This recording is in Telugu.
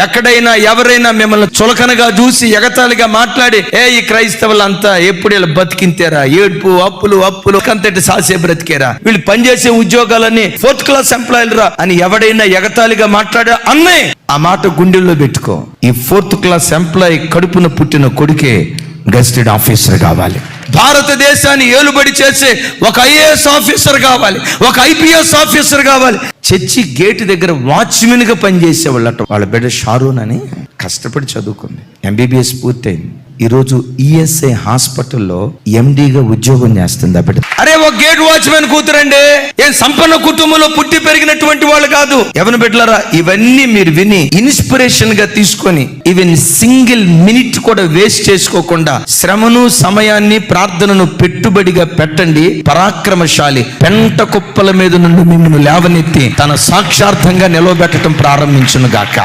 ఎక్కడైనా ఎవరైనా మిమ్మల్ని చులకనగా చూసి ఎగతాళిగా మాట్లాడి ఈ క్రైస్తవులంతా ఎప్పుడు ఇలా బతికింతేరా, ఏడుపు అప్పులు కంతటి సాసే బ్రతికేరా, వీళ్ళు పనిచేసే ఉద్యోగాలన్నీ 4th క్లాస్ ఎంప్లాయీలు రా అని ఎవడైనా ఎగతాళిగా మాట్లాడా అన్నే ఆ మాట గుండెల్లో పెట్టుకో. ఈ 4th క్లాస్ ఎంప్లాయీ కడుపున పుట్టిన కొడుకే గెస్టెడ్ ఆఫీసర్ కావాలి. భారతదేశాన్ని ఏలుబడి చేసే ఒక IAS ఆఫీసర్ కావాలి, ఒక IPS ఆఫీసర్ కావాలి. చర్చి గేటు దగ్గర వాచ్మెన్ గా పనిచేసేవాళ్ళట. వాళ్ళ బిడ్డ షారూన్ అని కష్టపడి చదువుకుంది, MBBS పూర్తయింది. ఈరోజు ESI హాస్పిటల్లో MDగా ఉద్యోగం చేస్తుంది ఆ బిడ్డ. అరే ఒక గేట్ వాచ్మెన్ కూతురండి, ఏం సంపన్న కుటుంబంలో పుట్టి పెరిగినటువంటి వాళ్ళు కాదు. ఎవరిని బిడ్డలారా, ఇవన్నీ మీరు విని ఇన్స్పిరేషన్ గా తీసుకొని ఈవెన్ సింగిల్ మినిట్ కూడా వేస్ట్ చేసుకోకుండా శ్రమను సమయాన్ని ప్రార్థనను పెట్టుబడిగా పెట్టండి. పరాక్రమశాలి పెంట కుప్పల మీద నుండి మిమ్మల్ని లేవనెత్తి తన సాక్షార్థంగా నిలవబెట్టడం ప్రారంభించును గాక.